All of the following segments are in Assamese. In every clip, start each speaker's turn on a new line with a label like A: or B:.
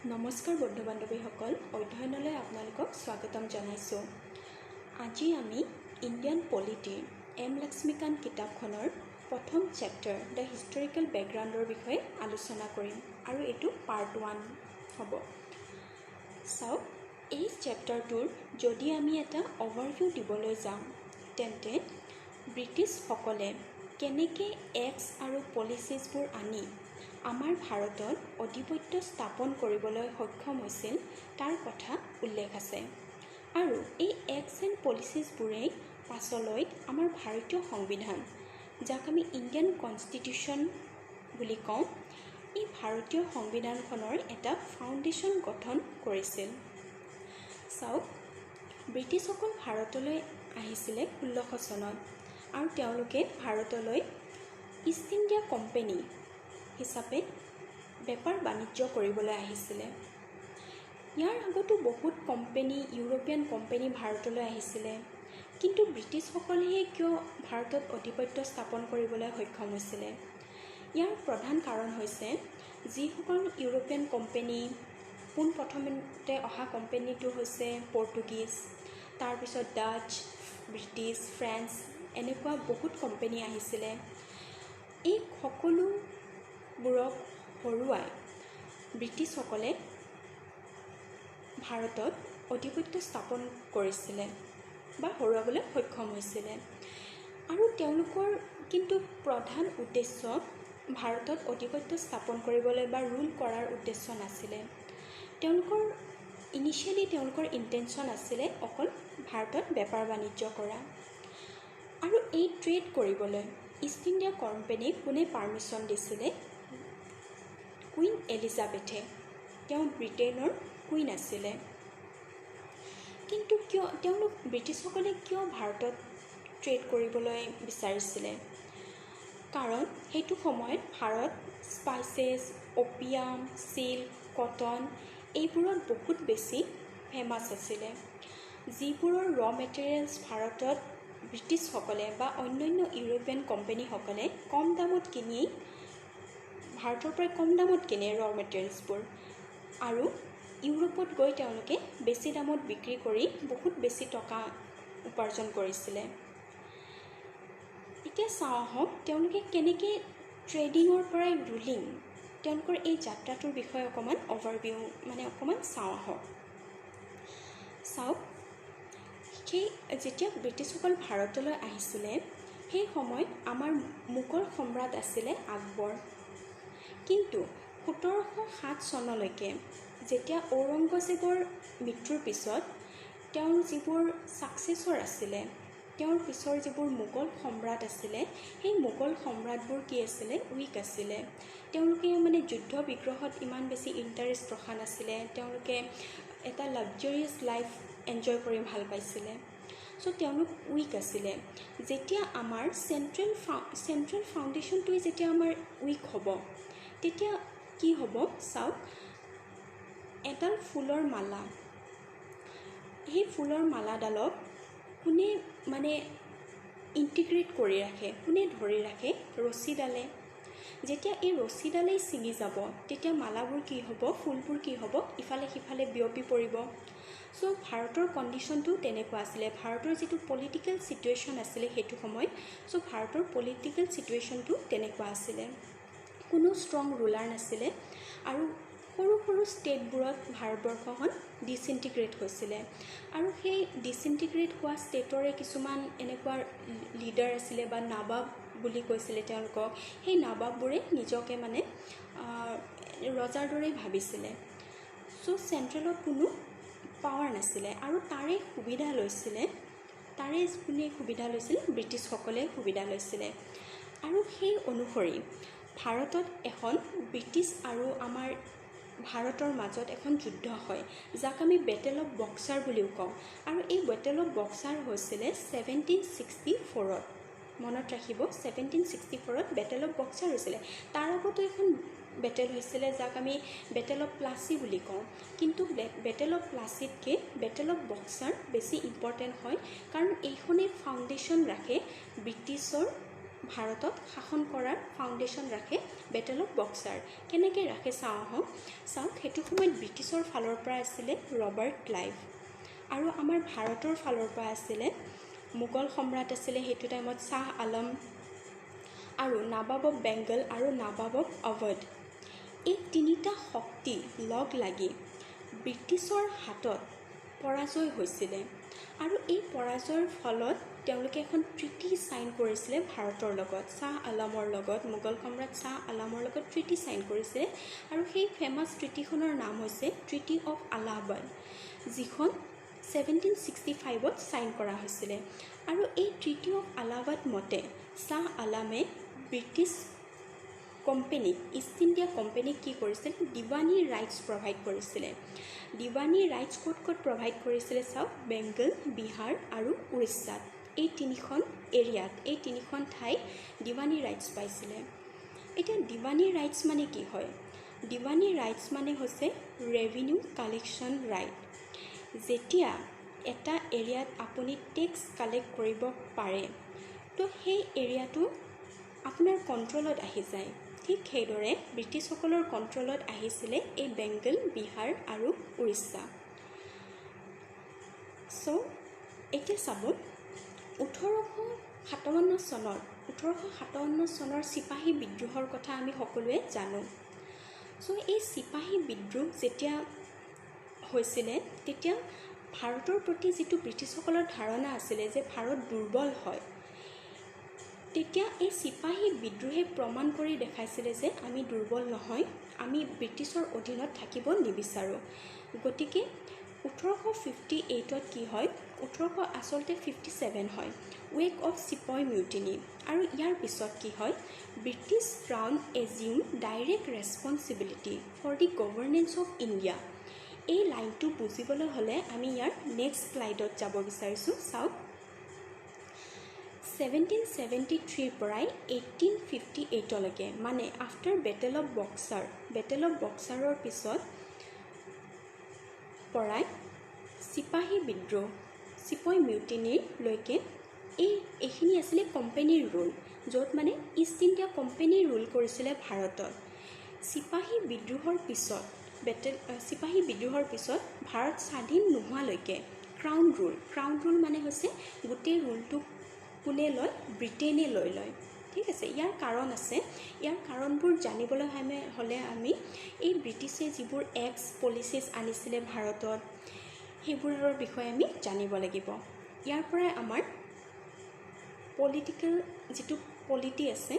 A: নমস্কাৰ বন্ধু বান্ধৱীসকল, অধ্যয়নলৈ আপোনালোকক স্বাগতম জনাইছোঁ। আজি আমি ইণ্ডিয়ান পলিটিৰ এম লক্ষ্মীকান্ত কিতাপখনৰ প্ৰথম চেপ্টাৰ দ্য হিষ্টৰিকেল বেকগ্ৰাউণ্ডৰ বিষয়ে আলোচনা কৰিম আৰু এইটো পাৰ্ট 1 হ'ব। চাওক, এই চেপ্টাৰটোৰ যদি আমি এটা অভাৰভিউ দিবলৈ যাওঁ তেন্তে ব্ৰিটিছসকলে কেনেকৈ এক্টছ আৰু পলিচিছবোৰ আনি আমাৰ ভাৰতত আধিপত্য স্থাপন কৰিবলৈ সক্ষম হৈছিল তাৰ কথা উল্লেখ আছে। আৰু এই এক্টছ এণ্ড পলিচিছবোৰেই পাছলৈ আমাৰ ভাৰতীয় সংবিধান, যাক আমি ইণ্ডিয়ান কনষ্টিটিউশ্যন বুলি কওঁ, এই ভাৰতীয় সংবিধানখনৰ এটা ফাউণ্ডেশ্যন গঠন কৰিছিল। চাওক, ব্ৰিটিছসকল ভাৰতলৈ আহিছিলে 1600 চনত আৰু তেওঁলোকে ভাৰতলৈ ইষ্ট ইণ্ডিয়া কোম্পানী হিচাপে বেপাৰ বাণিজ্য কৰিবলৈ আহিছিলে। ইয়াৰ আগতো বহুত কোম্পানী, ইউৰোপীয়ান কোম্পানী ভাৰতলৈ আহিছিলে, কিন্তু ব্ৰিটিছসকলেহে কিয় ভাৰতত আধিপত্য স্থাপন কৰিবলৈ সক্ষম হৈছিলে? ইয়াৰ প্ৰধান কাৰণ হৈছে যিসকল ইউৰোপীয়ান কোম্পানী, পোনপ্ৰথমতে অহা কোম্পানীটো হৈছে পৰ্তুগীজ, তাৰপিছত ডাচ, ব্ৰিটিছ, ফ্ৰেঞ্চ, এনেকুৱা বহুত কোম্পানী আহিছিলে। এই সকলোবোৰক হৰুৱাই ব্ৰিটিছসকলে ভাৰতত আধিপত্য স্থাপন কৰিছিলে বা হৰুৱাবলৈ সক্ষম হৈছিলে। আৰু তেওঁলোকৰ কিন্তু প্ৰধান উদ্দেশ্য ভাৰতত আধিপত্য স্থাপন কৰিবলৈ বা ৰুল কৰাৰ উদ্দেশ্য নাছিলে। ইনিচিয়েলি তেওঁলোকৰ ইণ্টেনশ্যন আছিলে অকল ভাৰতত বেপাৰ বাণিজ্য কৰা। আৰু এই ট্ৰেড কৰিবলৈ ইষ্ট ইণ্ডিয়া কোম্পানীক কোনে পাৰ্মিশ্যন দিছিলে? কুইন এলিজাবেথে। তেওঁ ব্ৰিটেইনৰ কুইন আছিলে। কিন্তু ব্ৰিটিছসকলে কিয় ভাৰতত ট্ৰেড কৰিবলৈ বিচাৰিছিলে? কাৰণ সেইটো সময়ত Bharat spices, opium, silk, cotton এইবোৰত বহুত বেছি ফেমাছ আছিলে, যিবোৰৰ মেটেৰিয়েলছ ভাৰতত ব্ৰিটিছসকলে বা অন্যান্য ইউৰোপীয়ান কোম্পানীসকলে কম দামত কিনি ভাৰতৰ পৰা কম দামত কিনে মেটেৰিয়েলছবোৰ, আৰু ইউৰোপত গৈ তেওঁলোকে বেছি দামত বিক্ৰী কৰি বহুত বেছি টকা উপাৰ্জন কৰিছিলে। এতিয়া চাওঁ আহক, তেওঁলোকে কেনেকৈ ট্ৰেডিঙৰ পৰাই ৰুলিং, তেওঁলোকৰ এই যাত্ৰাটোৰ বিষয়ে অকণমান অভাৰভিউ অকণমান চাওঁ আহক। চাওক, যেতিয়া ব্ৰিটিছসকল ভাৰতলৈ আহিছিলে সেই সময়ত আমাৰ মোগল সম্ৰাট আছিলে আকবৰ। কিন্তু 1707 চনলৈকে যেতিয়া ঔৰংগজেবৰ মৃত্যুৰ পিছত তেওঁৰ যিবোৰ ছাকচেছৰ আছিলে, তেওঁৰ পিছৰ যিবোৰ মোগল সম্ৰাট আছিলে, সেই মোগল সম্ৰাটবোৰ কি আছিলে? উইক আছিলে। তেওঁলোকে যুদ্ধ বিগ্ৰহত ইমান বেছি ইণ্টাৰেষ্ট ৰখা নাছিলে। তেওঁলোকে এটা লাক্সাৰিয়াছ লাইফ এনজয় কৰি ভাল পাইছিলে। চ' তেওঁলোক উইক আছিলে। যেতিয়া আমাৰ চেণ্ট্ৰেল ফাউণ্ডেশ্যনটোৱে যেতিয়া আমাৰ উইক হ'ব, তেতিয়া কি হ'ব? চাওক, এডাল ফুলৰ মালা, সেই ফুলৰ মালাডালক কোনে ইণ্টিগ্ৰেট কৰি ৰাখে, কোনে ধৰি ৰাখে? ৰছীডালে। যেতিয়া এই ৰছীডালেই ছিঙি যাব তেতিয়া মালাবোৰ কি হ'ব? ফুলবোৰ কি হ'ব? ইফালে সিফালে বিয়পি পৰিব। চ' ভাৰতৰ কণ্ডিশ্যনটো তেনেকুৱা আছিলে। ভাৰতৰ যিটো পলিটিকেল ছিটুৱেশ্যন আছিলে সেইটো সময়ত, চ' ভাৰতৰ পলিটিকেল ছিটুৱেশ্যনটো তেনেকুৱা আছিলে। কোনো ষ্ট্ৰং ৰুলাৰ নাছিলে আৰু সৰু সৰু ষ্টেটবোৰত ভাৰতবৰ্ষখন ডিছইণ্টিগ্ৰেট হৈছিলে। আৰু সেই ডিছইণ্টিগ্ৰেট হোৱা ষ্টেটৰে কিছুমান এনেকুৱা লিডাৰ আছিলে বা নাবাব বুলি কৈছিলে তেওঁলোকক। সেই নাবাববোৰে নিজকে ৰজাৰ দৰেই ভাবিছিলে। চ' চেণ্ট্ৰেলত কোনো পাৱাৰ নাছিলে আৰু তাৰে সুবিধা লৈছিলে ব্ৰিটিছসকলে সুবিধা লৈছিলে। আৰু সেই অনুসৰি ভাৰতত এখন ব্ৰিটিছ আৰু আমাৰ ভাৰতৰ মাজত এখন যুদ্ধ হয়, যাক আমি বেটেল অফ বক্সাৰ বুলিও কওঁ। আৰু এই বেটেল অফ বক্সাৰ হৈছিলে 1764-ত। মনত ৰাখিব, 1764-ত বেটেল অফ বক্সাৰ হৈছিলে। তাৰ আগতো এখন বেটেল হৈছিলে, যাক আমি বেটেল অফ প্লাচি বুলি কওঁ। কিন্তু বেটেল অফ প্লাচিতকৈ বেটেল অফ বক্সাৰ বেছি ইম্পৰ্টেণ্ট হয়, কাৰণ এইখনেই ফাউণ্ডেশ্যন ৰাখে ব্ৰিটিছৰ ভাৰতত শাসন কৰাৰ ফাউণ্ডেশ্যন ৰাখে বেটেল অফ বক্সাৰ কেনেকৈ ৰাখে চাওক সেইটো সময়ত ব্ৰিটিছৰ ফালৰ পৰা আছিলে ৰবাৰ্ট ক্লাইভ আৰু আমাৰ ভাৰতৰ ফালৰ পৰা আছিলে মোগল সম্ৰাট আছিলে সেইটো টাইমত শ্বাহ আলম আৰু নবাব অফ বেংগল আৰু নবাব অফ অৱধ। এই তিনিটা শক্তি লগ লাগি ব্ৰিটিছৰ হাতত পৰাজয় হৈছিলে আৰু এই পৰাজয়ৰ ফলত তেওঁলোকে এখন ট্ৰিটি ছাইন কৰিছিলে ভাৰতৰ লগত, শ্বাহ আলমৰ লগত, মোগল সম্ৰাট শ্বাহ আলমৰ লগত ট্ৰিটি ছাইন কৰিছিলে আৰু সেই ফেমাছ ট্ৰিটিখনৰ নাম হৈছে ট্ৰিটি অফ এলাহাবাদ, যিখন 1765 ছাইন কৰা হৈছিলে। আৰু এই ট্ৰিটি অফ এলাহাবাদ মতে শ্বাহ আলমে ব্ৰিটিছ কোম্পেনীক, ইষ্ট ইণ্ডিয়া কোম্পেনীক কি কৰিছিল, দিৱানী ৰাইটছ প্ৰভাইড কৰিছিলে। দিৱানী ৰাইটছ ক'ত ক'ত প্ৰভাইড কৰিছিলে চাওক, বেংগল, বিহাৰ আৰু উৰিষ্যাত। এই তিনিখন এৰিয়াত, এই তিনিখন ঠাইত দিৱানী ৰাইটছ পাইছিলে। এতিয়া দিৱানী ৰাইটছ মানে কি হয়? দিৱানী ৰাইটছ মানে হৈছে ৰেভিনিউ কালেকশ্যন ৰাইট। যেতিয়া এটা এৰিয়াত আপুনি টেক্স কালেক্ট কৰিব পাৰে তো সেই এৰিয়াটো আপোনাৰ কণ্ট্ৰলত আহি যায়। ঠিক সেইদৰে ব্ৰিটিছসকলৰ কণ্ট্ৰলত আহিছিলে এই বেংগল, বিহাৰ আৰু উৰিষ্যা। চ' এতিয়া চাব 1857 চনৰ চিপাহী বিদ্ৰোহৰ কথা আমি সকলোৱে জানো। চ' এই চিপাহী বিদ্ৰোহ যেতিয়া হৈছিলে তেতিয়া ভাৰতৰ প্ৰতি যিটো ব্ৰিটিছসকলৰ ধাৰণা আছিলে যে ভাৰত দুৰ্বল হয়, তেতিয়া এই চিপাহী বিদ্ৰোহে প্ৰমাণ কৰি দেখাইছিলে যে আমি দুৰ্বল নহয়, আমি ব্ৰিটিছৰ অধীনত থাকিব নিবিচাৰোঁ। গতিকে 1858 কি হয়, আচলতে 57 হয়, ৱেক অফ চিপয় মিউটিনি। আৰু ইয়াৰ পিছত কি হয়, British crown assume direct responsibility for the governance of India. এই লাইনটো বুজিবলৈ হ'লে আমি ইয়াৰ নেক্সট শ্লাইডত যাব বিচাৰিছোঁ। চাওক 1773 পৰাই 1858লৈকে, মানে আফটাৰ বেটেল অফ বক্সাৰৰ পিছত পৰাই চিপাহী বিদ্ৰোহ, চিপয় মিউটিনিলৈকে এইখিনি আছিলে কোম্পেনীৰ ৰুল, য'ত মানে ইষ্ট ইণ্ডিয়া কোম্পেনী ৰুল কৰিছিলে ভাৰতত। চিপাহী বিদ্ৰোহৰ পিছত ভাৰত স্বাধীন নোহোৱালৈকে ক্ৰাউন ৰুল মানে হৈছে গোটেই ৰুলটো কোনে লয়, ব্ৰিটেইনে লৈ লয়। ঠিক আছে, ইয়াৰ কাৰণ আছে। ইয়াৰ কাৰণবোৰ জানিবলৈ হ'লে আমি এই ব্ৰিটিছে যিবোৰ এক্টছ পলিচিছ আনিছিলে ভাৰতত সেইবোৰৰ বিষয়ে আমি জানিব লাগিব। ইয়াৰ পৰাই আমাৰ পলিটিকেল যিটো পলিটি আছে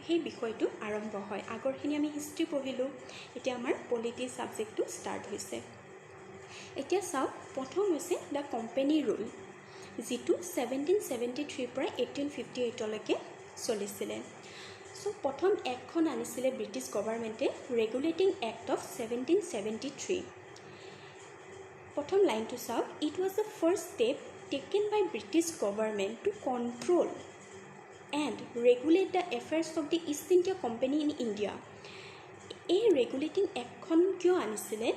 A: সেই বিষয়টো আৰম্ভ হয়। আগৰখিনি আমি হিষ্ট্ৰী পঢ়িলোঁ, এতিয়া আমাৰ পলিটি ছাবজেক্টটো ষ্টাৰ্ট হৈছে। এতিয়া চাওক, প্ৰথম হৈছে দ্য কোম্পেনী ৰুল, যিটো 1773 পৰা 1858লৈকে চলিছিলে। চ' প্ৰথম এক্টখন আনিছিলে ব্ৰিটিছ গভৰ্ণমেণ্টে, ৰেগুলেটিং এক্ট অফ 1773। প্ৰথম লাইনটো চাওক, it was the first step taken by British government to control and regulate the affairs of the East India company in India. এই ৰেগুলেটিং এক্টখন কিয় আনিছিলে?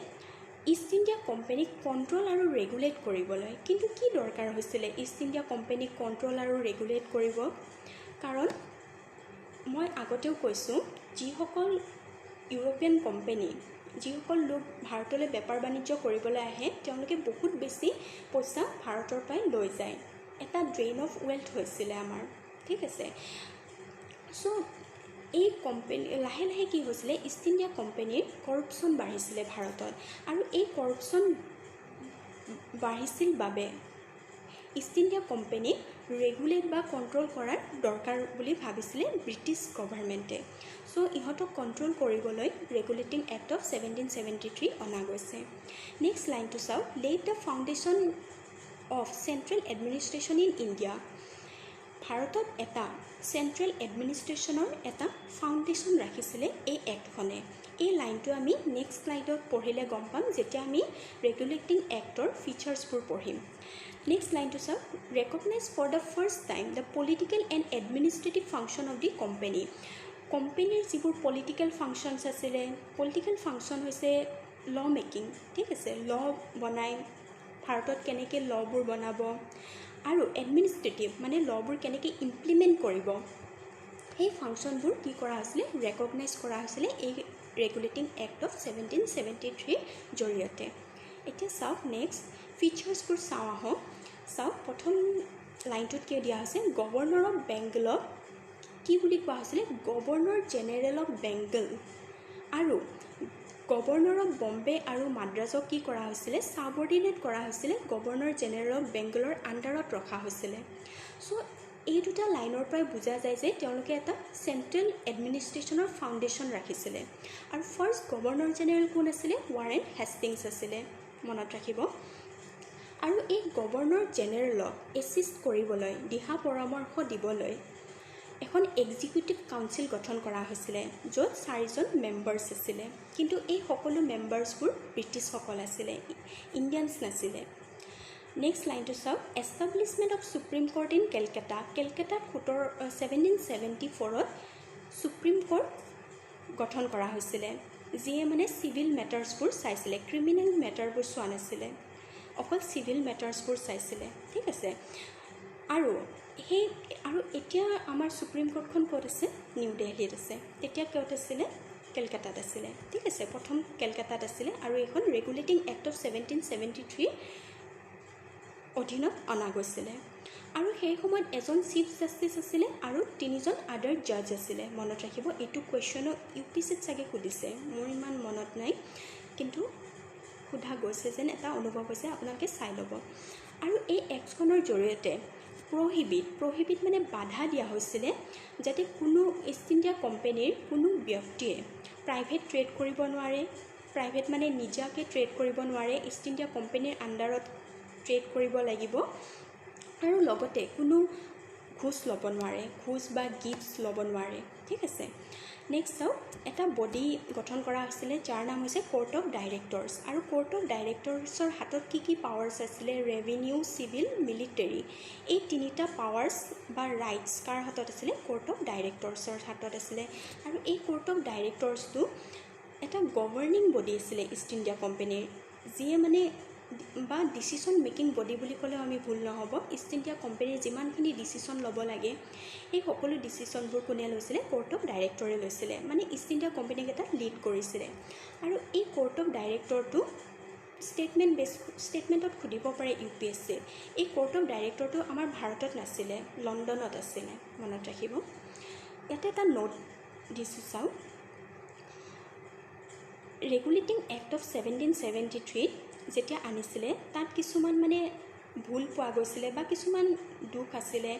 A: ইষ্ট ইণ্ডিয়া কোম্পানীক কণ্ট্ৰল আৰু ৰেগুলেট কৰিবলৈ। কিন্তু কি দৰকাৰ হৈছিলে ইষ্ট ইণ্ডিয়া কোম্পানীক কণ্ট্ৰল আৰু ৰেগুলেট কৰিব? কাৰণ মই আগতেও কৈছোঁ, যিসকল ইউৰোপিয়ান কোম্পানী, যিসকল লোক ভাৰতলৈ বেপাৰ বাণিজ্য কৰিবলৈ আহে, তেওঁলোকে বহুত বেছি পইচা ভাৰতৰ পৰাই লৈ যায়। এটা ড্ৰেইন অফ ৱেল্থ হৈছিলে আমাৰ। ঠিক আছে, চ' এই কোম্পানী লাহে লাহে কি হৈছিলে, ইষ্ট ইণ্ডিয়া কোম্পানীৰ কৰপশ্যন বাঢ়িছিলে ভাৰতত। আৰু এই কৰপশ্যন বাঢ়িছিল বাবে ইষ্ট ইণ্ডিয়া কোম্পানীক ৰেগুলেট বা কণ্ট্ৰল কৰাৰ দৰকাৰ বুলি ভাবিছিলে ব্ৰিটিছ গভৰ্ণমেণ্টে। চ' ইহঁতক কণ্ট্ৰল কৰিবলৈ ৰেগুলেটিং এক্ট অফ 1773 অনা গৈছে। নেক্সট লাইনটো চাওক, laid the foundation of central administration in India. ভাৰতত এটা চেণ্ট্ৰেল এডমিনিষ্ট্ৰেশ্যনৰ এটা ফাউণ্ডেশ্যন ৰাখিছিলে এই এক্টখনে। এই লাইনটো আমি নেক্সট শ্লাইডত পঢ়িলে গম পাম, যেতিয়া আমি ৰেগুলেটিং এক্টৰ ফিচাৰ্ছবোৰ পঢ়িম। নেক্সট লাইনটো চাওক, recognise for the first time the political and administrative function of the company. কোম্পানীৰ যিবোৰ পলিটিকেল ফাংচনছ আছিলে, পলিটিকেল ফাংচন হৈছে ল মেকিং। ঠিক আছে, ল বনাই ভাৰতত কেনেকৈ লবোৰ বনাব, আৰু এডমিনিষ্ট্ৰেটিভ মানে লবোৰ কেনেকৈ ইমপ্লিমেণ্ট কৰিব, সেই ফাংচনবোৰ কি কৰা হৈছিলে, ৰেকগনাইজ কৰা হৈছিলে এই ৰেগুলেটিং এক্ট অফ 1773 জৰিয়তে। এতিয়া চাওক নেক্সট ফিচাৰ্ছবোৰ চাওঁ আহক। চাওক প্ৰথম লাইনটোত কি দিয়া হৈছে, গভৰ্ণৰ অফ বেংগলক কি বুলি কোৱা হৈছিলে, গভৰ্ণৰ জেনেৰেল অফ বেংগল। আৰু গভৰ্ণৰ অফ বম্বে আৰু মাদ্ৰাজক কি কৰা হৈছিলে, ছাবঅৰ্ডিনেট কৰা হৈছিলে গভৰ্ণৰ জেনেৰেল অফ বেংগলৰ আণ্ডাৰত ৰখা হৈছিলে। চ' এই দুটা লাইনৰ পৰাই বুজা যায় যে তেওঁলোকে এটা চেণ্ট্ৰেল এডমিনিষ্ট্ৰেশ্যনৰ ফাউণ্ডেশ্যন ৰাখিছিলে। আৰু ফাৰ্ষ্ট গভৰ্ণৰ জেনেৰেল কোন আছিলে, ৱাৰেন হেষ্টিংছ আছিলে, মনত ৰাখিব। আৰু এই গভৰ্ণৰ জেনেৰেলক এছিষ্ট কৰিবলৈ, দিহা পৰামৰ্শ দিবলৈ এখন এক্সিকিউটিভ কাউন্সিল গঠন কৰা হৈছিলে, য'ত 4জন মেম্বাৰ্ছ আছিলে। কিন্তু এই সকলো মেম্বাৰ্ছবোৰ ব্ৰিটিছসকল আছিলে, ইণ্ডিয়ানছ নাছিলে। নেক্সট লাইনটো চাওক, establishment of supreme court in Calcutta. কেলকাতাত 1774ত সুপ্ৰিম কোৰ্ট গঠন কৰা হৈছিলে, যিয়ে মানে চিভিল মেটাৰ্ছবোৰ চাইছিলে, ক্ৰিমিনেল মেটাৰবোৰ চোৱা নাছিলে, অকল চিভিল মেটাৰ্ছবোৰ চাইছিলে, ঠিক আছে। আৰু এতিয়া আমাৰ সুপ্ৰিম কোৰ্টখন ক'ত আছে, নিউ দিল্লীত আছে। তেতিয়া ক'ত আছিলে, কেলকাতাত আছিলে, ঠিক আছে। প্ৰথম কেলকাতাত আছিলে আৰু এইখন ৰেগুলেটিং এক্ট অফ 1773 অধীনত অনা গৈছিলে। আৰু সেই সময়ত এজন চিফ জাষ্টিছ আছিলে আৰু 3জন আদাৰ জাজ আছিলে, মনত ৰাখিব। এইটো কুৱেশ্যনো UPSCত চাগে সুধিছে, মোৰ ইমান মনত নাই, কিন্তু সোধা গৈছে যেন এটা অনুভৱ হৈছে, আপোনালোকে চাই ল'ব। আৰু এই এক্টখনৰ জৰিয়তে প্ৰহিবিট মানে বাধা দিয়া হৈছিলে, যাতে কোনো ইষ্ট ইণ্ডিয়া কোম্পানীৰ কোনো ব্যক্তিয়ে প্ৰাইভেট ট্ৰেড কৰিব নোৱাৰে, প্ৰাইভেট মানে নিজাকৈ ট্ৰেড কৰিব নোৱাৰে, ইষ্ট ইণ্ডিয়া কোম্পানীৰ আণ্ডাৰত ট্ৰেড কৰিব লাগিব। আৰু লগতে কোনো ঘোষ ল'ব নোৱাৰে, ঘোষ বা গিফ্টছ ল'ব নোৱাৰে, ঠিক আছে। নেক্সট চাওক, এটা বডি গঠন কৰা হৈছিলে যাৰ নাম হৈছে কোৰ্ট অফ ডাইৰেক্টৰ্ছ। আৰু কোৰ্ট অফ ডাইৰেক্টৰ্ছৰ হাতত কি পাৱাৰ্ছ আছিলে, ৰেভিনিউ, চিভিল, মিলিটেৰী, এই 3টা পাৱাৰ্ছ বা ৰাইটছ কাৰ হাতত আছিলে, কোৰ্ট অফ ডাইৰেক্টৰ্ছৰ হাতত আছিলে। আৰু এই কোৰ্ট অফ ডাইৰেক্টৰ্ছটো এটা গভৰ্ণিং বডি আছিলে ইষ্ট ইণ্ডিয়া কোম্পানীৰ, যিয়ে মানে বা ডিচিশ্যন মেকিং বডি বুলি ক'লেও আমি ভুল নহ'ব। ইষ্ট ইণ্ডিয়া কোম্পানীৰ যিমানখিনি ডিচিশ্যন ল'ব লাগে সেই সকলো ডিচিশ্যনবোৰ কোনে লৈছিলে, কোৰ্ট অফ ডাইৰেক্টৰে লৈছিলে, মানে ইষ্ট ইণ্ডিয়া কোম্পানীক এটা লিড কৰিছিলে। আৰু এই কোৰ্ট অফ ডাইৰেক্টৰটো ষ্টেটমেণ্টত সুধিব পাৰে UPSC। এই কোৰ্ট অফ ডাইৰেক্টৰটো আমাৰ ভাৰতত নাছিলে, লণ্ডনত আছিলে, মনত ৰাখিব। ইয়াতে এটা নোট দিছোঁ চাওক, ৰেগুলেটিং এক্ট অফ 1773 যেতিয়া আনিছিলে তাত কিছুমান মানে ভুল পোৱা গৈছিলে বা কিছুমান দুখ আছিলে।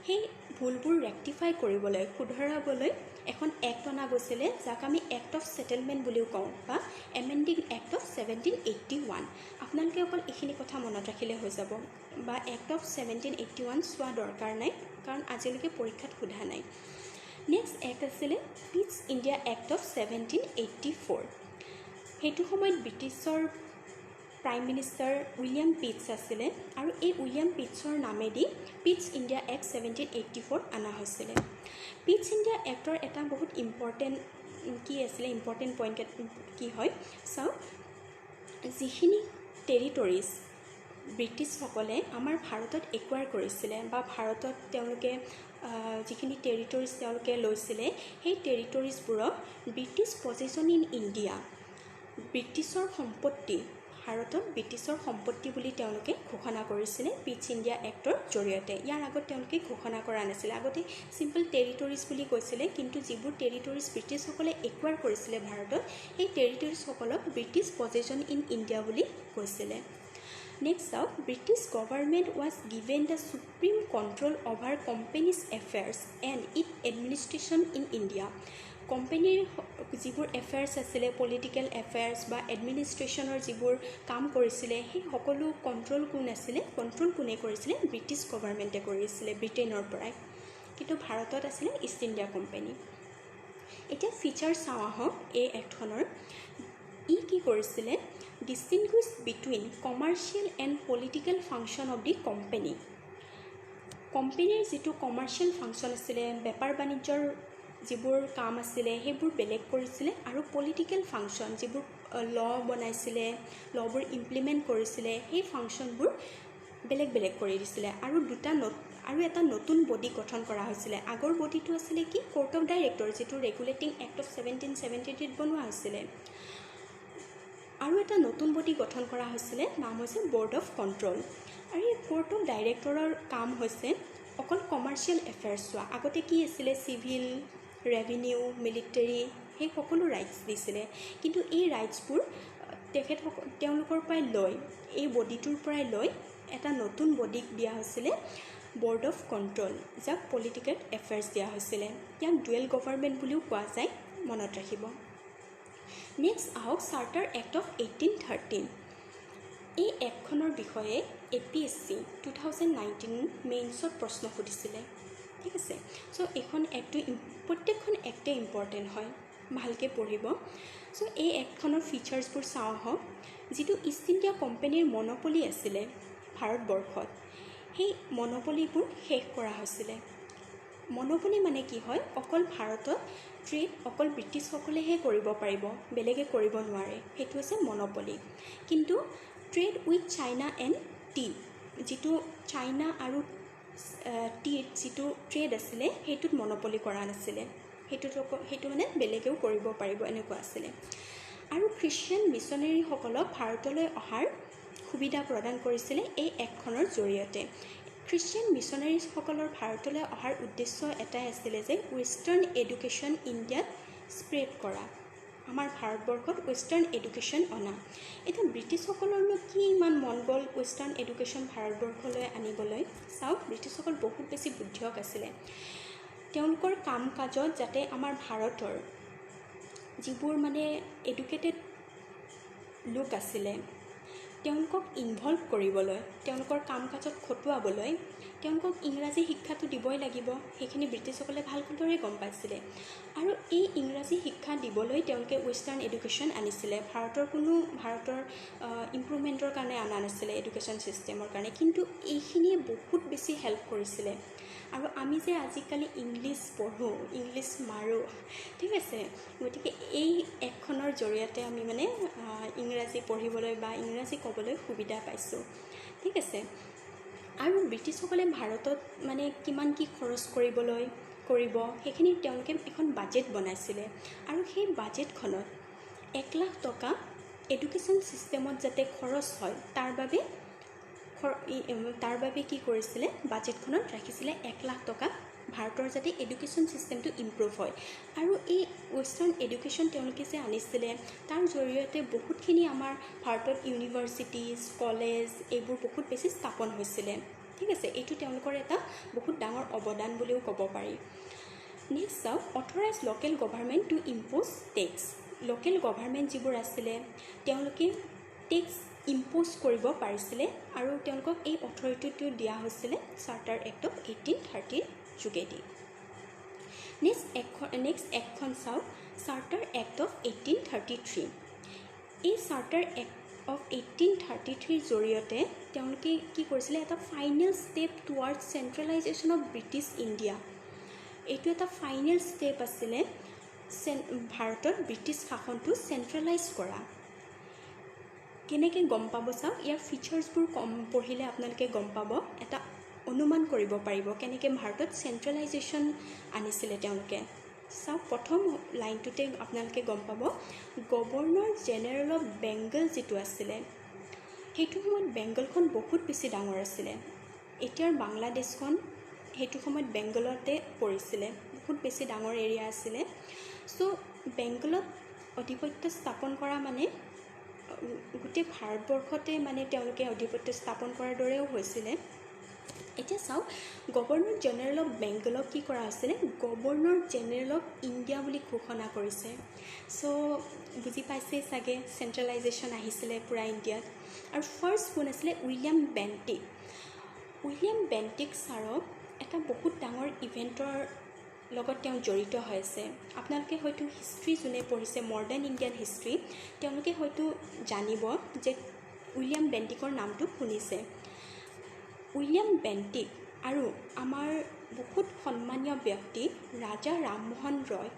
A: সেই ভুলবোৰ ৰেক্টিফাই কৰিবলৈ, শুধৰাবলৈ এখন এক্ট অনা গৈছিলে, যাক আমি এক্ট অফ ছেটেলমেণ্ট বুলিও কওঁ, বা এমেণ্ডিং এক্ট অফ 1781। আপোনালোকে অকল এইখিনি কথা মনত ৰাখিলে হৈ যাব, বা এক্ট অফ 1781 চোৱা দৰকাৰ নাই, কাৰণ আজিলৈকে পৰীক্ষাত সোধা নাই। নেক্সট এক্ট আছিলে পিটছ ইণ্ডিয়া এক্ট অফ 1784। সেইটো সময়ত ব্ৰিটিছৰ প্ৰাইম মিনিষ্টাৰ উইলিয়াম পিটছ আছিলে, আৰু এই উইলিয়াম পিটছৰ নামেদি পিটছ ইণ্ডিয়া এক্ট 1784 অনা হৈছিলে। পিটছ ইণ্ডিয়া এক্টৰ এটা বহুত ইম্পৰ্টেণ্ট পইণ্ট কি হয় চাওক, যিখিনি টেৰিটৰিজ ব্ৰিটিছসকলে আমাৰ ভাৰতত একুৱাৰ কৰিছিলে, বা ভাৰতত তেওঁলোকে যিখিনি টেৰিটৰিজ তেওঁলোকে লৈছিলে, সেই টেৰিটৰিজবোৰক ব্ৰিটিছ পজিশ্যন ইন ইণ্ডিয়া, ব্ৰিটিছৰ সম্পত্তি, ভাৰতত ব্ৰিটিছৰ সম্পত্তি বুলি তেওঁলোকে ঘোষণা কৰিছিলে পিটছ ইণ্ডিয়া এক্টৰ জৰিয়তে। ইয়াৰ আগত তেওঁলোকে ঘোষণা কৰা নাছিলে, আগতে চিম্পল টেৰিটৰিজ বুলি কৈছিলে, কিন্তু যিবোৰ টেৰিটৰিজ ব্ৰিটিছসকলে একুৱাৰ কৰিছিলে ভাৰতত, সেই টেৰিটৰিজসকলক ব্ৰিটিছ পজিশ্যন ইন ইণ্ডিয়া বুলি কৈছিলে। নেক্সট চাওক, British government was given the supreme control over companies affairs and it administration in India. কোম্পানীৰ যিবোৰ এফেয়াৰ্ছ আছিলে, পলিটিকেল এফেয়াৰ্ছ বা এডমিনিষ্ট্ৰেশ্যনৰ যিবোৰ কাম কৰিছিলে, সেই সকলো কণ্ট্ৰল কোনে কৰিছিলে, ব্ৰিটিছ গভৰ্ণমেণ্টে কৰিছিলে ব্ৰিটেইনৰ পৰাই, কিন্তু ভাৰতত আছিলে ইষ্ট ইণ্ডিয়া কোম্পানী। এতিয়া ফিচাৰ চাওঁ আহক এই এক্টখনৰ। ই কি কৰিছিলে, distinguish between commercial and political function of the company. কোম্পানীৰ যিটো কমাৰ্চিয়েল ফাংচন আছিলে, বেপাৰ বাণিজ্যৰ যিবোৰ কাম আছিলে সেইবোৰ বেলেগ কৰিছিলে, আৰু পলিটিকেল ফাংচন যিবোৰ ল' বনাইছিলে, ল'বোৰ ইমপ্লিমেণ্ট কৰিছিলে, সেই ফাংচনবোৰ বেলেগ কৰি দিছিলে। আৰু আৰু এটা নতুন বডি গঠন কৰা হৈছিলে। আগৰ বডিটো আছিলে কি কোৰ্ট অফ ডাইৰেক্টৰ, যিটো ৰেগুলেটিং এক্ট অফ 1773 বনোৱা হৈছিলে। আৰু এটা নতুন বডি গঠন কৰা হৈছিলে, নাম হৈছে বৰ্ড অফ কণ্ট্ৰল। আৰু এই কোৰ্ট অফ ডাইৰেক্টৰৰ কাম হৈছে অকল কমাৰ্চিয়েল এফেয়াৰ্ছ চোৱা। আগতে কি আছিলে, চিভিল, ৰেভিনিউ, মিলিটাৰী, সেই সকলো ৰাইটছ দিছিলে। কিন্তু এই ৰাইটছবোৰ তেওঁলোকৰ পৰাই লৈ, এই বডিটোৰ পৰাই লৈ এটা নতুন বডিক দিয়া হৈছিলে বৰ্ড অফ কণ্ট্ৰল, যাক পলিটিকেল এফেয়াৰ্ছ দিয়া হৈছিলে। ইয়াক ডুৱেল গভৰ্ণমেণ্ট বুলিও কোৱা যায়, মনত ৰাখিব। নেক্সট আহক চাৰ্টাৰ এক্ট অফ 1813। এই এক্টখনৰ বিষয়ে APSC 2019 মেইনছত প্ৰশ্ন সুধিছিলে। ঠিক আছে, চ' এইখন এক্টটো প্ৰত্যেকখন এক্টে ইম্পৰ্টেণ্ট হয়, ভালকৈ পঢ়িব। চ' এই এক্টখনৰ ফিচাৰ্ছবোৰ চাওঁ আহক। যিটো ইষ্ট ইণ্ডিয়া কোম্পানীৰ মন'পলি আছিলে ভাৰতবৰ্ষত, সেই মন'পলিবোৰ শেষ কৰা হৈছিলে। মন'পলি মানে কি হয়, অকল ভাৰতত ট্ৰেড অকল ব্ৰিটিছসকলেহে কৰিব পাৰিব, বেলেগে কৰিব নোৱাৰে, সেইটো হৈছে মন'পলি। কিন্তু trade with China and T, যিটো চাইনা আৰু টিৰ যিটো ট্ৰেড আছিলে, সেইটোত মন'পলি কৰা নাছিলে। সেইটো মানে বেলেগেও কৰিব পাৰিব, এনেকুৱা আছিলে। আৰু খ্ৰীষ্টিয়ান মিছনেৰীসকলক ভাৰতলৈ অহাৰ সুবিধা প্ৰদান কৰিছিলে এই এক্টখনৰ জৰিয়তে। খ্ৰীষ্টিয়ান মিছনেৰীসকলৰ ভাৰতলৈ অহাৰ উদ্দেশ্য এটাই আছিলে যে ৱেষ্টাৰ্ণ এডুকেশ্যন ইণ্ডিয়াত স্প্ৰেড কৰা, আমাৰ ভাৰতবৰ্ষত ৱেষ্টাৰ্ণ এডুকেশ্যন অনা। এতিয়া ব্ৰিটিছসকলৰনো কি ইমান মন গ'ল ৱেষ্টাৰ্ণ এডুকেশ্যন ভাৰতবৰ্ষলৈ আনিবলৈ? চাওক, ব্ৰিটিছসকল বহুত বেছি বুদ্ধিয়ক আছিলে। তেওঁলোকৰ কাম কাজত যাতে আমাৰ ভাৰতৰ যিবোৰ মানে এডুকেটেড লোক আছিলে, তেওঁলোকক ইনভলভ কৰিবলৈ, তেওঁলোকৰ কাম কাজত খটুৱাবলৈ তেওঁলোকক ইংৰাজী শিক্ষাটো দিবই লাগিব। সেইখিনি ব্ৰিটিছসকলে ভালদৰে গম পাইছিলে। আৰু এই ইংৰাজী শিক্ষা দিবলৈ তেওঁলোকে ৱেষ্টাৰ্ণ এডুকেশ্যন আনিছিলে। ভাৰতৰ ইম্প্ৰুভমেণ্টৰ কাৰণে অনা নাছিলে, এডুকেশ্যন ছিষ্টেমৰ কাৰণে। কিন্তু এইখিনিয়ে বহুত বেছি হেল্প কৰিছিলে। আৰু আমি যে আজিকালি ইংলিছ পঢ়োঁ, ইংলিছ মাৰোঁ, ঠিক আছে, গতিকে এই এক্টখনৰ জৰিয়তে আমি মানে ইংৰাজী পঢ়িবলৈ বা ইংৰাজী ক'বলৈ সুবিধা পাইছোঁ। ঠিক আছে। আৰু ব্ৰিটিছসকলে ভাৰতত মানে কিমান কি খৰচ কৰিব, সেইখিনি তেওঁলোকে এখন বাজেট বনাইছিলে। আৰু সেই বাজেটখনত 1 লাখ টকা এডুকেশ্যন ছিষ্টেমত যাতে খৰচ হয়, তাৰ বাবে কি কৰিছিলে, বাজেটখনত ৰাখিছিলে 1 লাখ টকা, ভাৰতৰ যাতে এডুকেশ্যন ছিষ্টেমটো ইম্প্ৰুভ হয়। আৰু এই ৱেষ্টাৰ্ণ এডুকেশ্যন তেওঁলোকে যে আনিছিলে, তাৰ জৰিয়তে বহুতখিনি আমাৰ ভাৰতত ইউনিভাৰ্চিটিজ, কলেজ এইবোৰ বহুত বেছি স্থাপন হৈছিলে। ঠিক আছে, এইটো তেওঁলোকৰ এটা বহুত ডাঙৰ অৱদান বুলিও ক'ব পাৰি। নেক্সট চাওক, authorise local government to impose tax. Local government যিবোৰ আছিলে, তেওঁলোকে টেক্স ইম্প'জ কৰিব পাৰিছিলে, আৰু তেওঁলোকক এই অথৰিটিটো দিয়া হৈছিলে চাৰ্টাৰ এক্ট অফ 1813 যোগেদি। নেক্সট এক্টখন চাওক, চাৰ্টাৰ এক্ট অফ 1833। এই চাৰ্টাৰ এক্ট অফ 1833 জৰিয়তে তেওঁলোকে কি কৰিছিলে, এটা final step towards centralisation of British India. এইটো এটা ফাইনেল ষ্টেপ আছিলে ভাৰতত ব্ৰিটিছ শাসনটো চেণ্ট্ৰেলাইজ কৰা। কেনেকৈ গম পাব চাওক, ইয়াৰ ফিচাৰ্ছবোৰ পঢ়িলে আপোনালোকে গম পাব, এটা অনুমান কৰিব পাৰিব কেনেকৈ ভাৰতত চেণ্ট্ৰেলাইজেশ্যন আনিছিলে তেওঁলোকে। চাওক, প্ৰথম লাইনটোতে আপোনালোকে গম পাব, গভৰ্ণৰ জেনেৰেল অফ বেংগল যিটো আছিলে, সেইটো সময়ত বেংগলখন বহুত বেছি ডাঙৰ আছিলে। এতিয়াৰ বাংলাদেশখন সেইটো সময়ত বেংগলতে পৰিছিলে, বহুত বেছি ডাঙৰ এৰিয়া আছিলে। চ' বেংগলত আধিপত্য স্থাপন কৰা মানে গোটেই ভাৰতবৰ্ষতে মানে তেওঁলোকে আধিপত্য স্থাপন কৰাৰ দৰেও হৈছিলে। এতিয়া চাওক, গভৰ্ণৰ জেনেৰেল অফ বেংগলক কি কৰা হৈছিলে, গভৰ্ণৰ জেনেৰেল অফ ইণ্ডিয়া বুলি ঘোষণা কৰিছে। চ' বুজি পাইছেই চাগে, চেণ্ট্ৰেলাইজেশ্যন আহিছিলে পূৰা ইণ্ডিয়াত। আৰু ফাৰ্ষ্ট কোন আছিলে, উইলিয়াম বেণ্টিক। উইলিয়াম বেণ্টিক ছাৰক এটা বহুত ডাঙৰ ইভেণ্টৰ লগত তেওঁ জড়িত হৈ আছে। আপোনালোকে হয়তো হিষ্ট্ৰী যোনে পঢ়িছে, মডাৰ্ণ ইণ্ডিয়ান হিষ্ট্ৰী, তেওঁলোকে হয়তো জানিব যে উইলিয়াম বেণ্টিকৰ নামটো শুনিছে। উইলিয়াম বেণ্টিক আৰু আমাৰ বহুত সন্মানীয় ব্যক্তি ৰাজা ৰামমোহন ৰয়,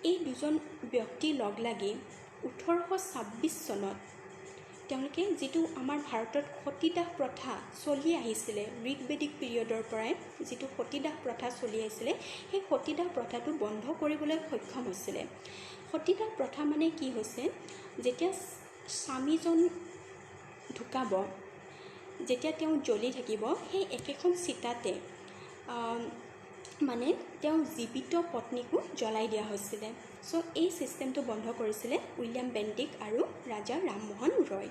A: এই দুজন ব্যক্তি লগ লাগি 1826 চনত তেওঁলোকে যিটো আমাৰ ভাৰতত সতীদাহ প্ৰথা চলি আহিছিলে ঋগবেদিক পিৰিয়ডৰ পৰাই যিটো সতীদাহ প্ৰথা চলি আহিছিলে সেই সতীদাহ প্ৰথাটো বন্ধ কৰিবলৈ সক্ষম হৈছিলে। সতীদাহ প্ৰথা মানে কি হৈছে, যেতিয়া স্বামীজন ঢুকাব, যেতিয়া তেওঁ জ্বলি থাকিব, সেই একেখন চিতাতে মানে তেওঁ জীৱিত পত্নীকো জ্বলাই দিয়া হৈছিলে। চ' এই ছিষ্টেমটো বন্ধ কৰিছিলে উইলিয়াম বেণ্টিক আৰু ৰাজা ৰামমোহন ৰয়।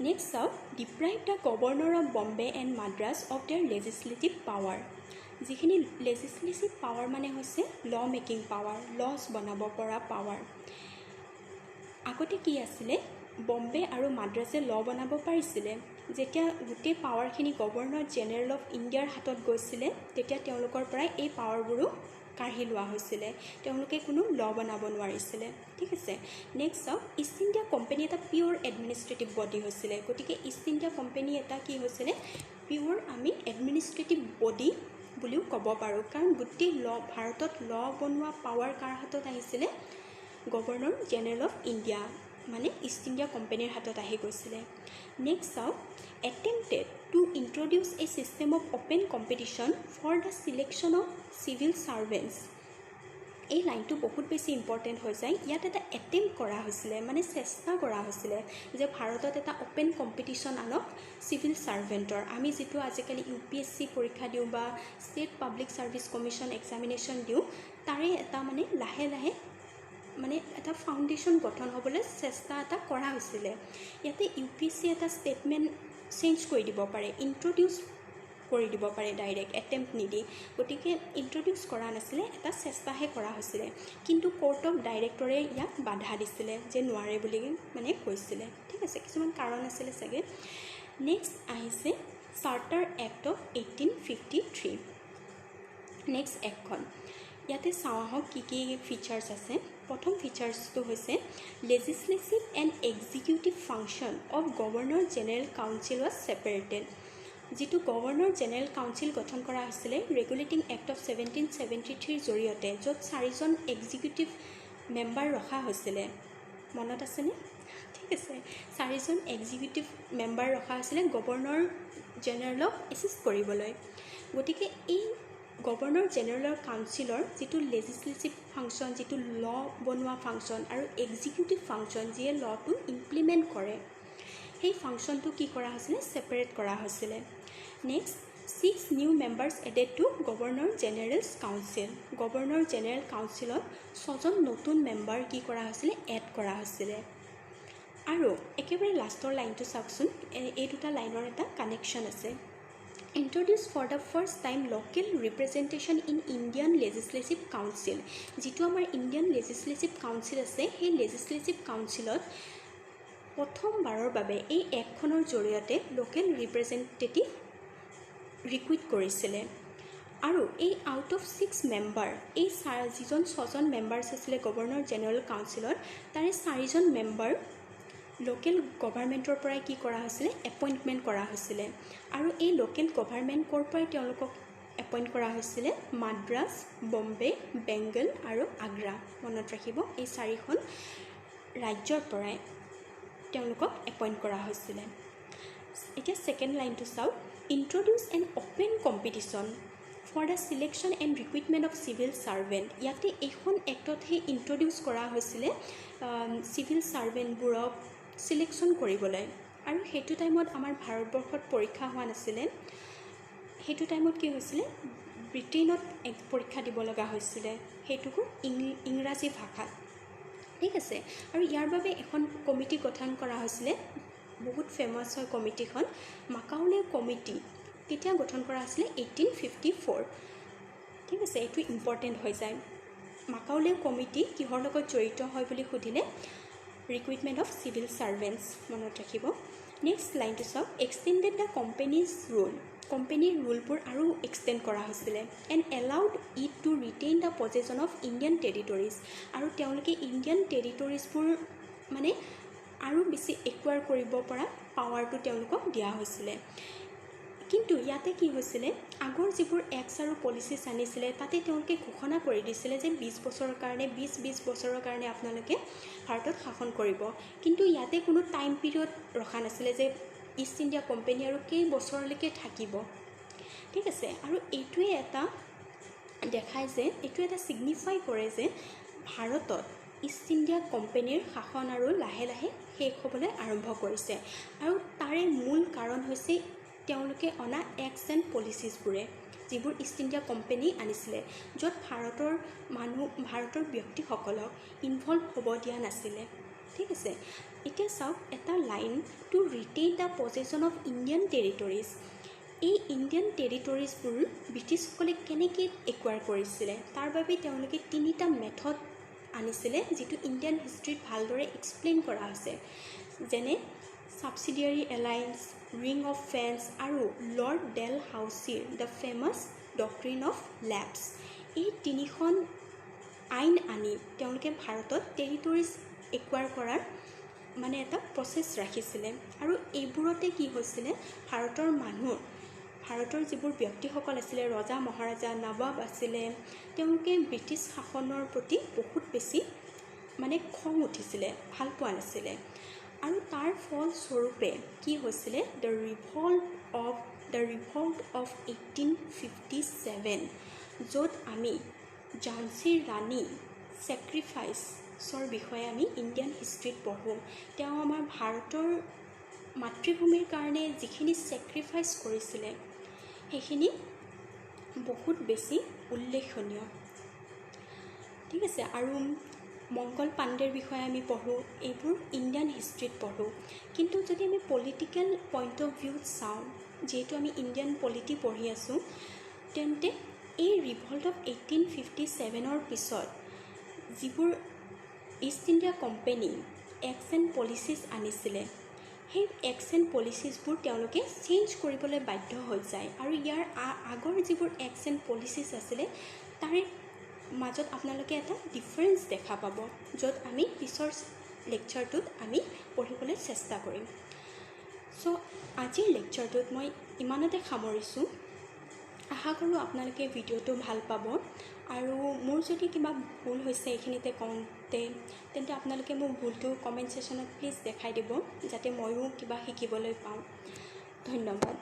A: নেক্সট চাওক, deprive the governor of Bombay and Madras of there legislative power. যিখিনি লেজিছলেটিভ পাৱাৰ মানে হৈছে ল মেকিং পাৱাৰ, লজ বনাব পৰা পাৱাৰ। আগতে কি আছিলে, বম্বে আৰু মাদ্ৰাছে ল বনাব পাৰিছিলে। যেতিয়া গোটেই পাৱাৰখিনি গভৰ্ণৰ জেনেৰেল অফ ইণ্ডিয়াৰ হাতত গৈছিলে, তেতিয়া তেওঁলোকৰ পৰাই এই পাৱাৰবোৰো কাঢ়ি লোৱা হৈছিলে। তেওঁলোকে কোনো ল বনাব নোৱাৰিছিলে। ঠিক আছে। নেক্সট চাওক, ইষ্ট ইণ্ডিয়া কোম্পানী এটা পিয়'ৰ এডমিনিষ্ট্ৰেটিভ বডি হৈছিলে। গতিকে ইষ্ট ইণ্ডিয়া কোম্পানী এটা কি হৈছিলে, পিয়'ৰ আমি এডমিনিষ্ট্ৰেটিভ বডি বুলিও ক'ব পাৰোঁ। কাৰণ গোটেই ভাৰতত ল বনোৱা পাৱাৰ কাৰ হাতত আহিছিলে, গভৰ্ণৰ জেনেৰেল অফ ইণ্ডিয়া মানে ইষ্ট ইণ্ডিয়া কোম্পানীৰ হাতত আহি গৈছিলে। নেক্সট চাওক, attempted to introduce a system of open competition for the selection of civil servants। এই লাইনটো বহুত বেছি ইম্পৰ্টেণ্ট হৈ যায়। ইয়াত এটা এটেম্প কৰা হৈছিলে, মানে চেষ্টা কৰা হৈছিলে যে ভাৰতত এটা অ'পেন কম্পিটিশ্যন আনক চিভিল ছাৰ্ভেণ্টৰ। আমি যিটো আজিকালি UPSC পৰীক্ষা দিওঁ বা state public service commission examination দিওঁ, তাৰে এটা মানে লাহে লাহে মানে এটা ফাউণ্ডেশ্যন গঠন হ'বলৈ চেষ্টা এটা কৰা হৈছিলে। ইয়াতে UPSC এটা ষ্টেটমেণ্ট চেঞ্জ কৰি দিব পাৰে, ইণ্ট্ৰডিউচ কৰি দিব পাৰে ডাইৰেক্ট, এটেম্প্ট নিদি। গতিকে ইণ্ট্ৰডিউচ কৰা নাছিলে, এটা চেষ্টাহে কৰা হৈছিলে। কিন্তু কোৰ্ট অফ ডাইৰেক্টৰে ইয়াক বাধা দিছিলে যে নোৱাৰে বুলি মানে কৈছিলে। ঠিক আছে, কিছুমান কাৰণ আছিলে চাগে। নেক্সট আহিছে চাৰ্টাৰ এক্ট অফ 1853। নেক্সট এক্টখন ইয়াতে চাওঁ আহক কি কি ফিচাৰ্ছ আছে। প্ৰথম ফিচাৰ্ছটো হৈছে legislative and executive function of governor general council was separated. যিটো গভৰ্ণৰ জেনেৰেল কাউঞ্চিল গঠন কৰা হৈছিলে ৰেগুলেটিং এক্ট অফ 1773 জৰিয়তে, য'ত 4জন এক্সিকিউটিভ মেম্বাৰ ৰখা হৈছিলে। মনত আছেনে? ঠিক আছে, 4জন এক্সিকিউটিভ মেম্বাৰ ৰখা হৈছিলে গভৰ্ণৰ জেনেৰেলক এছিষ্ট কৰিবলৈ। গতিকে এই গভৰ্ণৰ জেনেৰেলৰ কাউঞ্চিলৰ যিটো লেজিছলেটিভ ফাংচন, যিটো ল বনোৱা ফাংচন আৰু এক্সিকিউটিভ ফাংচন যিয়ে লটো ইমপ্লিমেণ্ট কৰে, সেই ফাংচনটো কি কৰা হৈছিলে, ছেপাৰেট কৰা হৈছিলে। Next 6 new members added to governor generals council. Governor general কাউঞ্চিলত 6জন নতুন মেম্বাৰ কি কৰা হৈছিলে, এড কৰা হৈছিলে। আৰু একেবাৰে লাষ্টৰ লাইনটো চাওকচোন, এই দুটা লাইনৰ এটা কানেকশ্যন আছে। Introduce for the first time local representation in Indian legislative council. যিটো আমাৰ ইণ্ডিয়ান লেজিছলেটিভ কাউঞ্চিল আছে, সেই লেজিছলেটিভ কাউঞ্চিলত প্ৰথমবাৰৰ বাবে এই এক্টখনৰ জৰিয়তে লোকেল ৰিপ্ৰেজেণ্টেটিভ ৰিক্ৰুইট কৰিছিলে। আৰু এই আউট অফ 6 মেম্বাৰ, এই যিজন 6জন মেম্বাৰ্ছ আছিলে গভৰ্ণৰ জেনেৰেল কাউঞ্চিলত, তাৰে 4জন মেম্বাৰ লোকেল গভাৰ্ণমেণ্টৰ পৰাই কি কৰা হৈছিলে, এপইণ্টমেণ্ট কৰা হৈছিলে। আৰু এই লোকেল গভাৰ্ণমেণ্ট ক'ৰ পৰাই তেওঁলোকক এপইণ্ট কৰা হৈছিলে, মাদ্ৰাছ, বম্বে, বেংগল আৰু আগ্ৰা। মনত ৰাখিব, এই 4খন ৰাজ্যৰ পৰাই তেওঁলোকক এপইণ্ট কৰা হৈছিলে। এতিয়া ছেকেণ্ড লাইনটো চাওক, introduce an open competition for the selection and recruitment of civil servant. ইয়াতে এইখন এক্টতহে ইণ্ট্ৰডিউচ কৰা হৈছিলে চিভিল ছাৰ্ভেণ্টবোৰক চিলেকশ্যন কৰিবলৈ। আৰু সেইটো টাইমত আমাৰ ভাৰতবৰ্ষত পৰীক্ষা হোৱা নাছিলে। সেইটো টাইমত কি হৈছিলে, ব্ৰিটেইনত পৰীক্ষা দিব লগা হৈছিলে, সেইটোকো ইংৰাজী ভাষাত। ঠিক আছে। আৰু ইয়াৰ বাবে এখন কমিটি গঠন কৰা হৈছিলে, বহুত ফেমাছ হয় কমিটিখন, মাকাউলে কমিটি। কেতিয়া গঠন কৰা আছিলে, 1854। ঠিক আছে, এইটো ইম্পৰ্টেণ্ট হৈ যায়। মাকাউলে কমিটি কিহৰ লগত জড়িত হয় বুলি সুধিলে, ৰিক্ৰুইটমেণ্ট অফ চিভিল ছাৰ্ভেণ্টছ। মনত ৰাখিব। নেক্সট লাইনটো চাওক, এক্সটেণ্ডেড দ্য কোম্পেনীজ ৰুল। কোম্পেনীৰ ৰুলবোৰ আৰু এক্সটেণ্ড কৰা হৈছিলে। And allowed it to retain the possession of Indian territories. আৰু তেওঁলোকে ইণ্ডিয়ান টেৰিটৰিজবোৰ মানে আৰু বেছি একুৱাৰ কৰিব পৰা পাৱাৰটো তেওঁলোকক দিয়া হৈছিলে। কিন্তু ইয়াতে কি হৈছিলে, আগৰ যিবোৰ এক্টছ আৰু পলিচিছ আনিছিলে তাতে তেওঁলোকে ঘোষণা কৰি দিছিলে যে 20 বছৰৰ কাৰণে 20 বছৰৰ কাৰণে আপোনালোকে ভাৰতত শাসন কৰিব। কিন্তু ইয়াতে কোনো টাইম পিৰিয়ড ৰখা নাছিলে যে ইষ্ট ইণ্ডিয়া কোম্পানী আৰু কেইবছৰলৈকে থাকিব। ঠিক আছে, আৰু এইটোৱে এটা দেখায় যে, এইটো এটা ছিগনিফাই কৰে যে ভাৰতত ইষ্ট ইণ্ডিয়া কোম্পানীৰ শাসন আৰু লাহে লাহে শেষ হ'বলৈ আৰম্ভ কৰিছে। আৰু তাৰে মূল কাৰণ হৈছে তেওঁলোকে অনা এক্টছ এণ্ড পলিচিছবোৰে, যিবোৰ ইষ্ট ইণ্ডিয়া কোম্পানী আনিছিলে, য'ত ভাৰতৰ ব্যক্তিসকলক ইনভলভ হ'ব দিয়া নাছিলে। ঠিক আছে, এতিয়া চাওক এটা line, to retain the possession of Indian territories. এই ইণ্ডিয়ান টেৰিটৰিজবোৰ ব্ৰিটিছসকলে কেনেকৈ একুৱাৰ কৰিছিলে, তাৰ বাবে তেওঁলোকে 3টা মেথড আনিছিলে, যিটো ইণ্ডিয়ান হিষ্ট্ৰীত ভালদৰে এক্সপ্লেইন কৰা আছে, যেনে subsidiary alliance, ring of fence আৰু লৰ্ড ডেল হাউচিৰ the famous doctrine of lapse. এই 3খন আইন আনি তেওঁলোকে ভাৰতত টেৰিটৰিজ একুৱাৰ কৰাৰ মানে এটা প্ৰচেছ ৰাখিছিলে। আৰু এইবোৰতে কি হৈছিলে, ভাৰতৰ যিবোৰ ব্যক্তিসকল আছিলে, ৰজা মহাৰাজা, নবাব আছিলে, তেওঁলোকে ব্ৰিটিছ শাসনৰ প্ৰতি বহুত বেছি মানে খং উঠিছিলে, ভাল পোৱা নাছিলে। আৰু তাৰ ফলস্বৰূপে কি হৈছিলে, দ্য ৰিভল্ট অফ 1857, য'ত আমি ঝান্সীৰ ৰাণী ছেক্ৰিফাইচৰ বিষয়ে আমি ইণ্ডিয়ান হিষ্ট্ৰীত পঢ়োঁ। তেওঁ আমাৰ ভাৰতৰ মাতৃভূমিৰ কাৰণে যিখিনি ছেক্ৰিফাইচ কৰিছিলে সেইখিনি বহুত বেছি উল্লেখনীয়। ঠিক আছে, আৰু মংগল পাণ্ডেৰ বিষয়ে আমি পঢ়োঁ, এইবোৰ ইণ্ডিয়ান হিষ্ট্ৰীত পঢ়োঁ। কিন্তু যদি আমি পলিটিকেল পইণ্ট অফ ভিউত চাওঁ, যিহেতু আমি ইণ্ডিয়ান পলিটি পঢ়ি আছোঁ, তেন্তে এই ৰিভল্ট অফ 1857ৰ পিছত যিবোৰ east India company acts and policies আনিছিলে, সেই এক্টছ এণ্ড পলিচিছবোৰ তেওঁলোকে চেঞ্জ কৰিবলৈ বাধ্য হৈ যায়। আৰু ইয়াৰ আগৰ যিবোৰ এক্টছ এণ্ড পলিচিছ আছিলে, তাৰে মাজত আপোনালোকে এটা ডিফাৰেঞ্চ দেখা পাব, য'ত আমি পিছৰ লেকচাৰটোত আমি পঢ়িবলৈ চেষ্টা কৰিম। চ' আজিৰ লেকচাৰটোত মই ইমানতে সামৰিছোঁ। আশা কৰোঁ আপোনালোকে ভিডিঅ'টো ভাল পাব, আৰু মোৰ যদি কিবা ভুল হৈছে এইখিনিতে কওঁতে, তেন্তে আপোনালোকে মোক ভুলটো কমেণ্ট ছেকশ্যনত প্লিজ দেখাই দিব, যাতে ময়ো কিবা শিকিবলৈ পাওঁ। ধন্যবাদ।